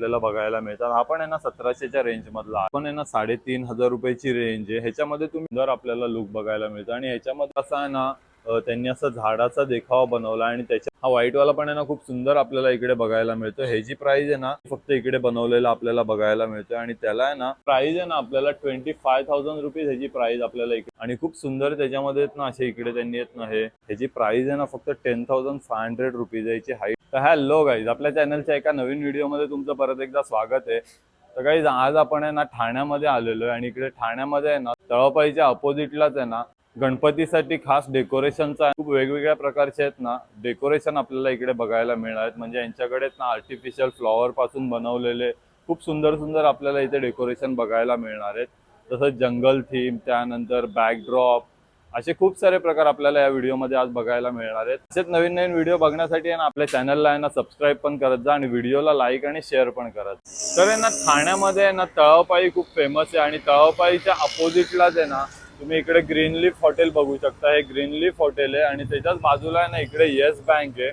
आपल्याला बघायला मिळतात। हा पण आहे ना 1700च्या रेंज मधला आहे, पण आहे ना 3500 रुपयाची रेंज आहे। ह्याच्यामध्ये तुम्ही जर आपल्याला लुक बघायला मिळतं आणि ह्याच्यामध्ये असं आहे ना त्यांनी असं झाडाचा देखावा बनवला आणि त्याच्या हा व्हाईट वाला पण आहे ना खूप सुंदर आपल्याला इकडे बघायला मिळतो। ह्याची प्राइस आहे ना फक्त इकडे बनवलेला आपल्याला बघायला मिळतं आणि त्याला आहे ना प्राइस आहे ना आपल्याला 25,000 रुपीज ह्याची प्राइस आपल्याला इकडे आणि खूप सुंदर त्याच्यामध्ये ना असे इकडे त्यांनी येत ना ह्याची प्राइस आहे ना फक्त 10,500 रुपीज याची हाईट। तर हॅलो गाईज, आपल्या चॅनलच्या एका नवीन व्हिडिओमध्ये तुमचं परत एकदा स्वागत आहे। तर गाईज आज आपण आहे ना ठाण्यामध्ये आलेलो आहे आणि इकडे ठाण्यामध्ये आहे ना तळपाईच्या अपोजिटलाच आहे ना गणपतीसाठी खास डेकोरेशनचा खूप वेगवेगळ्या प्रकारचे आहेत ना डेकोरेशन आपल्याला इकडे बघायला मिळणार आहेत। म्हणजे यांच्याकडे ना आर्टिफिशियल फ्लॉवर पासून बनवलेले खूप सुंदर सुंदर आपल्याला इथे डेकोरेशन बघायला मिळणार आहेत। तसंच जंगल थीम, त्यानंतर बॅकड्रॉप, असे खूप सारे प्रकार आपल्याला या व्हिडिओमध्ये आज बघायला मिळणार आहेत। असेच नवीन नवीन व्हिडिओ बघण्यासाठी आहे ना आपल्या चॅनलला आहे ना सबस्क्राईब पण करत जा आणि व्हिडिओला लाईक आणि शेअर पण करत। तर आहे ना ठाण्यामध्ये आहे ना तळपाई खूप फेमस आहे आणि तळपाईच्या अपोजिटलाच आहे ना तुम्ही इकडे ग्रीन लीफ हॉटेल बघू शकता। हे ग्रीन लीफ हॉटेल आहे आणि त्याच्याच बाजूला आहे ना इकडे येस बँक आहे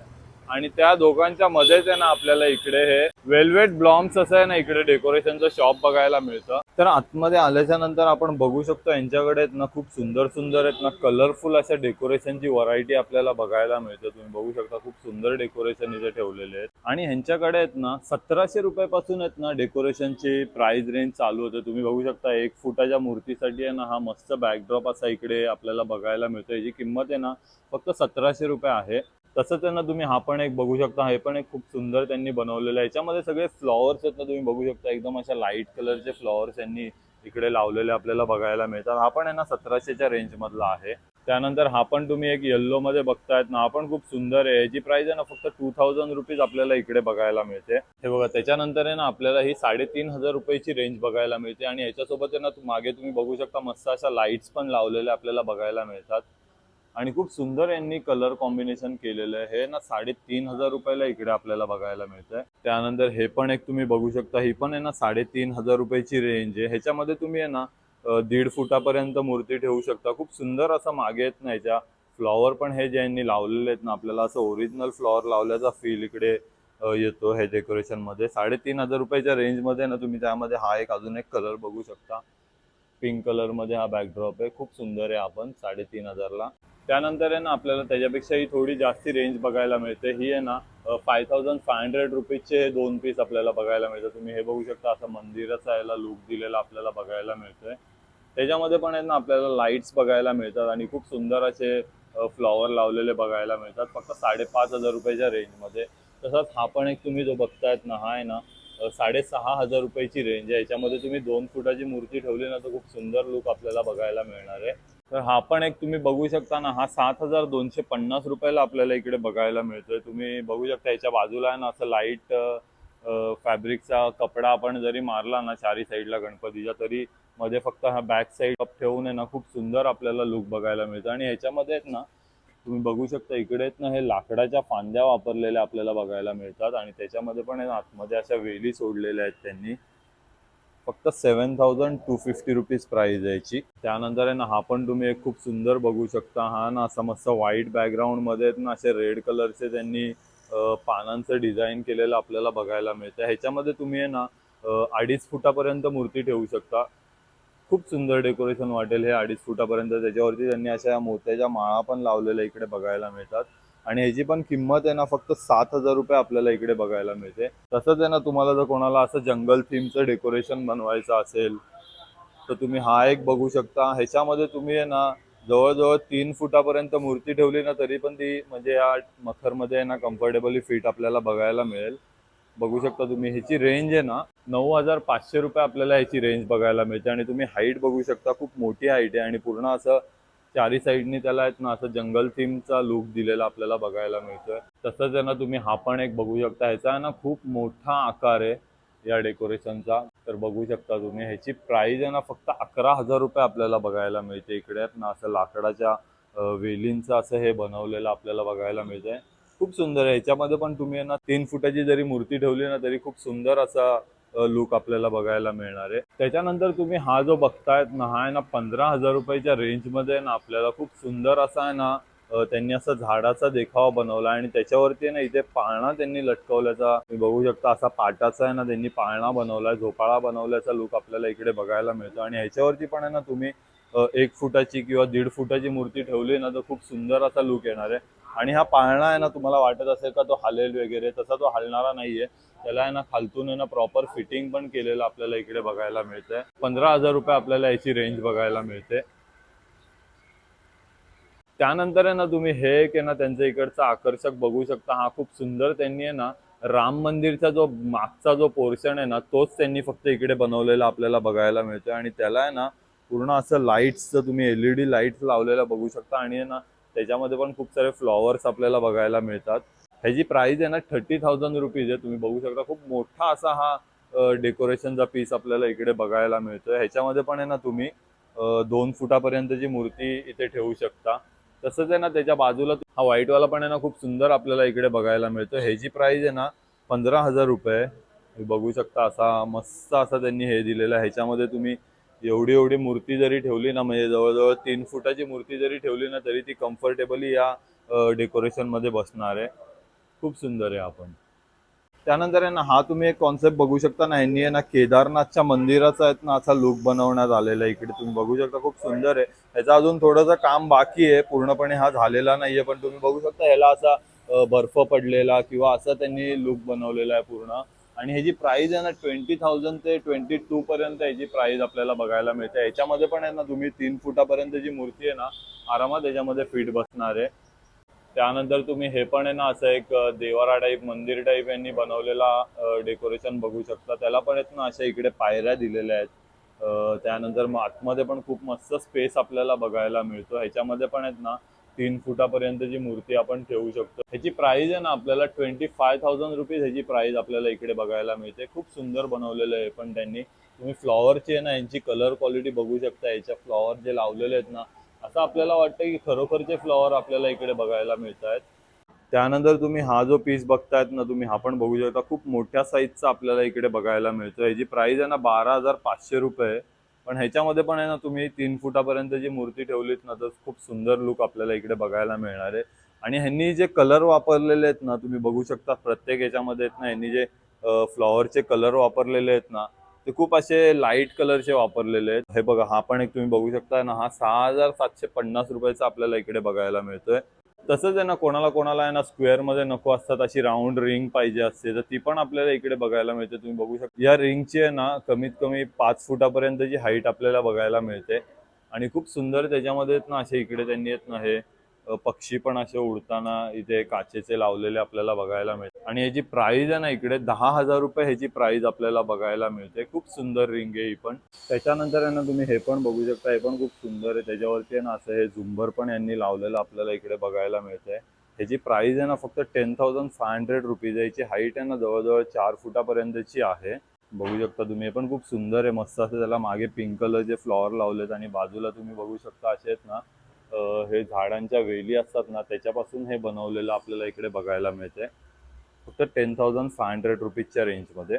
आणि त्या दोघांच्या मध्येच आहे ना आपल्याला इकडे हे वेल्वेट ब्लॉम्स असं आहे ना इकडे डेकोरेशनचं शॉप बघायला मिळतं। तर आतमध्ये आल्याच्या नंतर आपण बघू शकतो यांच्याकडे आहेत ना खूप सुंदर सुंदर आहेत ना कलरफुल अशा डेकोरेशनची व्हरायटी आपल्याला बघायला मिळते। तुम्ही बघू शकता खूप सुंदर डेकोरेशन इथे ठेवलेले आहेत आणि ह्यांच्याकडे आहेत ना 1700 रुपयापासून आहेत ना डेकोरेशनची प्राइस रेंज चालू होते। तुम्ही बघू शकता 1 फुटाच्या मूर्तीसाठी आहे ना हा मस्त बॅकड्रॉप असा इकडे आपल्याला बघायला मिळतो। याची किंमत आहे ना फक्त 1700 रुपये आहे। तसंच आहे ना तुम्ही हा पण एक बघू शकता, हे पण एक खूप सुंदर त्यांनी बनवलेलं आहे। याच्यामध्ये सगळे फ्लॉवर्स आहेत ना तुम्ही बघू शकता, एकदम अशा लाईट कलरचे फ्लॉवर्स यांनी इकडे लावलेले आपल्याला बघायला मिळतात। हा पण आहे ना 1700च्या रेंज मधला आहे। त्यानंतर हा पण तुम्ही एक येल्लो मध्ये बघतायत ना, हा पण खूप सुंदर आहे। याची प्राइस आहे ना फक्त 2000 रुपीज आपल्याला इकडे बघायला मिळते। हे बघा, त्याच्यानंतर आहे ना आपल्याला ही 3500 रुपयाची रेंज बघायला मिळते आणि याच्यासोबत आहे ना मागे तुम्ही बघू शकता मस्त अशा लाईट्स पण लावलेल्या आपल्याला बघायला मिळतात आणि खूप सुंदर यांनी कलर कॉम्बिनेशन केलेलं आहे। हे ना 3500 रुपयाला इकडे आपल्याला बघायला मिळतंय। त्यानंतर हे पण एक तुम्ही बघू शकता, ही पण आहे ना 3500 रुपयाची रेंज आहे। ह्याच्यामध्ये तुम्ही आहे ना 1.5 फुटापर्यंत मूर्ती ठेवू शकता। खूप सुंदर असं मागे येत ना ह्याच्या फ्लॉवर पण हे ज्यांनी लावलेले आहेत ना आपल्याला असं ओरिजिनल फ्लॉवर लावल्याचा फील इकडे येतो हे डेकोरेशन मध्ये। 3500 रुपयाच्या रेंज मध्ये ना तुम्ही त्यामध्ये हा एक अजून एक कलर बघू शकता, पिंक कलर मध्ये हा बॅकड्रॉप आहे, खूप सुंदर आहे। आपण 3500ला। त्यानंतर आहे ना आपल्याला त्याच्यापेक्षाही थोडी जास्ती रेंज बघायला मिळते। ही आहे ना 5500 रुपीजचे 2 पीस आपल्याला बघायला मिळतं। तुम्ही हे बघू शकता, असं मंदिराचा याला लुक दिलेला आपल्याला बघायला मिळतोय। त्याच्यामध्ये पण आहे ना आपल्याला लाईट्स बघायला मिळतात आणि खूप सुंदर असे फ्लॉवर लावलेले बघायला मिळतात फक्त 5500 रुपयाच्या रेंजमध्ये। तसंच हा पण एक तुम्ही जो बघतायत ना, हा आहे ना 6500 रुपयाची रेंज आहे। याच्यामध्ये तुम्ही 2 फुटाची मूर्ती ठेवली ना तर खूप सुंदर लुक आपल्याला बघायला मिळणार आहे। तर हा पण एक तुम्ही बघू शकता ना, हा 7250 रुपयाला आपल्याला इकडे बघायला मिळतोय। तुम्ही बघू शकता याच्या बाजूला आहे ना असं लाईट फॅब्रिकचा कपडा आपण जरी मारला ना चारी साईडला गणपतीच्या, तरी मध्ये फक्त हा बॅक साईड अप ठेवून आहे ना खूप सुंदर आपल्याला लुक बघायला मिळतं। आणि ह्याच्यामध्ये आहेत ना तुम्ही बघू शकता इकडे आहेत ना हे लाकडाच्या फांद्या वापरलेल्या आपल्याला बघायला मिळतात आणि त्याच्यामध्ये पण आहे ना आतमध्ये अशा वेली सोडलेल्या आहेत त्यांनी। फक्त 7250 रुपीज प्राइस आहे याची। त्यानंतर आहे ना हा पण तुम्ही एक खूप सुंदर बघू शकता, हा ना असं मस्त व्हाईट बॅकग्राऊंड मध्ये ना असे रेड कलरचे त्यांनी पानांचं डिझाईन केलेलं आपल्याला बघायला मिळतं। ह्याच्यामध्ये तुम्ही आहे ना 2.5 फुटापर्यंत मूर्ती ठेवू शकता। खूप सुंदर डेकोरेशन वाटेल हे 2.5 फुटापर्यंत। त्याच्यावरती त्यांनी अशा मोत्याच्या माळा पण लावलेल्या इकडे बघायला मिळतात आणि ह्याची पण किंमत आहे ना फक्त 7000 रुपये आपल्याला इकडे बघायला मिळते। तसंच आहे ना तुम्हाला जर कोणाला असं जंगल थीमचं डेकोरेशन बनवायचं असेल तर तुम्ही हा एक बघू शकता। ह्याच्यामध्ये तुम्ही आहे ना जवळजवळ 3 फुटापर्यंत मूर्ती ठेवली ना तरी पण ती म्हणजे या मखरमध्ये आहे ना कम्फर्टेबली फिट आपल्याला बघायला मिळेल। बघू शकता तुम्ही ह्याची रेंज आहे ना 9500 रुपये आपल्याला ह्याची रेंज बघायला मिळते आणि तुम्ही हाईट बघू शकता, खूप मोठी हाईट आहे आणि पूर्ण असं चारी साईडनी त्याला आहेत ना असं जंगल थीमचा लुक दिलेला आपल्याला बघायला मिळतोय। तसंच आहे ना तुम्ही हा पण एक बघू शकता, ह्याचा आहे ना खूप मोठा आकार आहे या डेकोरेशनचा। तर बघू शकता तुम्ही ह्याची प्राइस आहे ना फक्त 11000 रुपये आपल्याला बघायला मिळते। इकडे आहेत ना असं लाकडाच्या वेलींचं असं हे बनवलेलं आपल्याला बघायला मिळतंय। खूप सुंदर आहे। ह्याच्यामध्ये पण तुम्ही ना 3 फुटाची जरी मूर्ती ठेवली ना तरी खूप सुंदर असा लुक आपल्याला बघायला मिळणार आहे। त्याच्यानंतर तुम्ही हा जो बघतायत ना, हा आहे ना 15000 रुपयाच्या रेंजमध्ये ना आपल्याला खूप सुंदर असा आहे ना त्यांनी असं झाडाचा देखावा बनवला आणि त्याच्यावरती ना इथे पाळणा त्यांनी लटकवल्याचा तुम्ही बघू शकता. असा पाटाचा आहे ना त्यांनी पाळणा बनवलाय, झोपाळा बनवल्याचा लुक आपल्याला इकडे बघायला मिळतो. आणि ह्याच्यावरती पण आहे ना तुम्ही 1 फुटाची किंवा 1.5 फुटाची मूर्ती ठेवली ना तर खूप सुंदर असा लुक येणार आहे. आणि हा पाळणा आहे ना तुम्हाला वाटत असेल का तो हलेल वगैरे, तसा तो हलणारा नाहीये. त्याला आहे ना खालतून आहे ना प्रॉपर फिटिंग पण केलेलं आपल्याला इकडे बघायला मिळतंय. 15,000 रुपये आपल्याला याची रेंज बघायला मिळते. त्यानंतर आहे ना तुम्ही हे एक आहे ना त्यांचं इकडचं आकर्षक बघू शकता. हा खूप सुंदर त्यांनी आहे ना राम मंदिरचा जो मागचा जो पोर्शन आहे ना तोच त्यांनी फक्त इकडे बनवलेला आपल्याला बघायला मिळतोय. आणि त्याला आहे ना पूर्ण असं लाईट्सचं तुम्ही LED लाईट्स लावलेला बघू शकता. आणि आहे ना त्याच्यामध्ये पण खूप सारे फ्लॉवर्स आपल्याला बघायला मिळतात. ह्याची प्राइस आहे ना 30,000 रुपीज आहे. तुम्ही बघू शकता खूप मोठा असा हा डेकोरेशनचा पीस आपल्याला इकडे बघायला मिळतोय. ह्याच्यामध्ये पण आहे ना तुम्ही 2 फुटापर्यंतची मूर्ती इथे ठेवू शकता. तसंच आहे ना त्याच्या बाजूला हा व्हाईटवाला पण आहे ना खूप सुंदर आपल्याला इकडे बघायला मिळतो. ह्याची प्राइस आहे ना 15,000 रुपये. तुम्ही बघू शकता असा मस्त असा त्यांनी हे दिलेलं आहे. ह्याच्यामध्ये तुम्ही एवढी एवढी मूर्ती जरी ठेवली ना, म्हणजे जवळजवळ 3 फुटाची मूर्ती जरी ठेवली ना तरी ती कम्फर्टेबली या डेकोरेशन मध्ये बसणार आहे. खूप सुंदर आहे आपण. त्यानंतर आहे ना हा तुम्ही एक कॉन्सेप्ट बघू शकता ना, यांनी आहे ना केदारनाथच्या मंदिराचा आहे ना असा लुक बनवण्यात आलेला आहे. इकडे तुम्ही बघू शकता खूप सुंदर आहे. ह्याचा अजून थोडंसं काम बाकी आहे, पूर्णपणे हा झालेला नाहीये. पण तुम्ही बघू शकता ह्याला असा बर्फ पडलेला किंवा असा त्यांनी लुक बनवलेला आहे पूर्ण. आणि ह्याची प्राइस आहे ना 20,000 ते 22 पर्यंत ह्याची प्राइस आपल्याला बघायला मिळते. ह्याच्यामध्ये पण आहे ना तुम्ही 3 फुटापर्यंतची मूर्ती आहे ना आरामात ह्याच्यामध्ये फिट बसणार आहे. त्यानंतर तुम्ही हे पण आहे ना असं एक देवारा टाईप मंदिर टाईप यांनी बनवलेला डेकोरेशन बघू शकता. त्याला पण आहेत ना अशा इकडे पायऱ्या दिलेल्या आहेत. त्यानंतर मग आतमध्ये पण खूप मस्त स्पेस आपल्याला बघायला मिळतो. ह्याच्यामध्ये पण आहेत ना 3 फुटापर्यंतची मूर्ती आपण ठेवू शकतो. ह्याची प्राइस आहे ना आपल्याला 25,000 रुपीज ह्याची प्राइस आपल्याला इकडे बघायला मिळते. खूप सुंदर बनवलेलं आहे पण त्यांनी. तुम्ही फ्लॉवरची आहे ना यांची कलर क्वालिटी बघू शकता. याच्या फ्लॉवर जे लावलेले आहेत ना असं आपल्याला वाटतं की खरोखरचे फ्लॉवर आपल्याला इकडे बघायला मिळत आहेत. त्यानंतर तुम्ही हा जो पीस बघतायत ना तुम्ही, हा पण बघू शकता खूप मोठ्या साईजचा आपल्याला इकडे बघायला मिळतो. ह्याची प्राइस आहे ना 12,500 रुपये. पण ह्याच्यामध्ये पण आहे ना तुम्ही 3 फुटापर्यंतची मूर्ती ठेवलीत ना तर खूप सुंदर लुक आपल्याला इकडे बघायला मिळणार आहे. आणि ह्यांनी जे कलर वापरलेले आहेत ना तुम्ही बघू शकता, प्रत्येक ह्याच्यामध्ये आहेत ना ह्यांनी जे फ्लॉवरचे कलर वापरलेले आहेत ना ते खूप असे लाईट कलरचे वापरलेले आहेत. हे बघा हा पण एक तुम्ही बघू शकता ना, हा 6,750 रुपयाचा आपल्याला इकडे बघायला मिळतोय. तसंच आहे ना कोणाला कोणाला आहे ना स्क्वेअर मध्ये नको असतात, अशी राऊंड रिंग पाहिजे असते तर ती पण आपल्याला इकडे बघायला मिळते. तुम्ही बघू शकता या रिंगची आहे ना कमीत कमी 5 फुटापर्यंतची हाईट आपल्याला बघायला मिळते. आणि खूप सुंदर त्याच्यामध्ये आहेत ना असे इकडे त्यांनी आहेत ना हे पक्षी पण असे उडताना इथे काचेचे लावलेले आपल्याला बघायला मिळते. आणि याची प्राइस आहे ना इकडे 10,000 रुपये ह्याची प्राइस आपल्याला बघायला मिळते. खूप सुंदर रिंग आहे ही पण. त्याच्यानंतर आहे ना तुम्ही हे पण बघू शकता, हे पण खूप सुंदर आहे. त्याच्यावरती आहे ना असं हे झुंबर पण यांनी लावलेलं आपल्याला इकडे बघायला मिळतंय. ह्याची प्राइस आहे ना फक्त 10,500 रुपीज. याची हाईट आहे ना जवळजवळ 4 फुटापर्यंतची आहे. बघू शकता तुम्ही, हे पण खूप सुंदर आहे. मस्त असं त्याला मागे पिंक कलरचे फ्लॉवर लावलेत आणि बाजूला तुम्ही बघू शकता असे आहेत ना हे झाडांच्या वेली असतात ना त्याच्यापासून हे बनवलेलं आपल्याला इकडे बघायला मिळते. फक्त 10,500 रुपीजच्या रेंजमध्ये.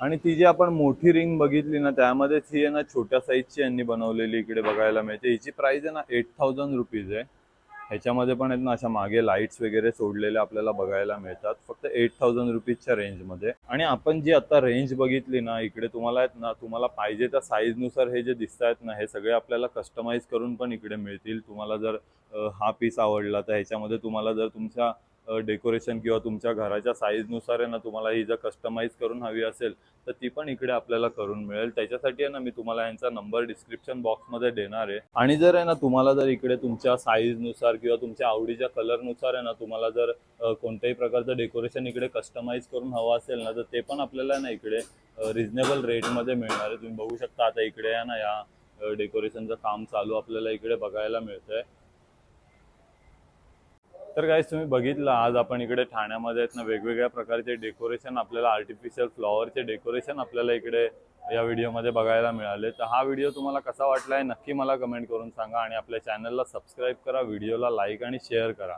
आणि ती जी आपण मोठी रिंग बघितली ना त्यामध्येच ही आहे ना छोट्या साईजची यांनी बनवलेली इकडे बघायला मिळते. हिची प्राइस आहे ना 8,000 रुपीज आहे. ह्याच्यामध्ये पण आहेत ना अशा मागे लाईट्स वगैरे सोडलेले आपल्याला बघायला मिळतात. फक्त 8,000 रुपीजच्या रेंजमध्ये. आणि आपण जी आता रेंज बघितली ना इकडे तुम्हाला आहेत ना, तुम्हाला पाहिजे त्या साईजनुसार हे जे दिसत आहेत ना हे सगळे आपल्याला कस्टमाइज करून पण इकडे मिळतील. तुम्हाला जर हा पीस आवडला तर ह्याच्यामध्ये तुम्हाला जर तुमच्या डेकोरेशन किंवा तुमच्या घराच्या साईजनुसार आहे ना तुम्हाला ही जर कस्टमाइज करून हवी असेल तर ती पण इकडे आपल्याला करून मिळेल. त्याच्यासाठी आहे ना मी तुम्हाला यांचा नंबर डिस्क्रिप्शन बॉक्समध्ये देणार आहे. आणि जर आहे ना तुम्हाला जर इकडे तुमच्या साईजनुसार किंवा तुमच्या आवडीच्या कलरनुसार आहे ना तुम्हाला जर कोणत्याही प्रकारचं डेकोरेशन इकडे कस्टमाइज करून हवं असेल ना तर ते पण आपल्याला ना इकडे रिजनेबल रेटमध्ये मिळणार आहे. तुम्ही बघू शकता आता इकडे आहे ना या डेकोरेशनचं काम चालू आपल्याला इकडे बघायला मिळतंय. तर गाईस तुम्ही बघितलं आज आपण इकडे ठाण्यामध्ये आहेत ना वेगवेगळ्या प्रकारचे डेकोरेशन, आपल्याला आर्टिफिशियल फ्लॉवरचे डेकोरेशन आपल्याला इकडे या व्हिडिओमध्ये बघायला मिळाले. तर हा व्हिडिओ तुम्हाला कसा वाटला आहे नक्की मला कमेंट करून सांगा. आणि आपल्या चॅनलला सबस्क्राईब करा, व्हिडिओला लाईक आणि शेअर करा.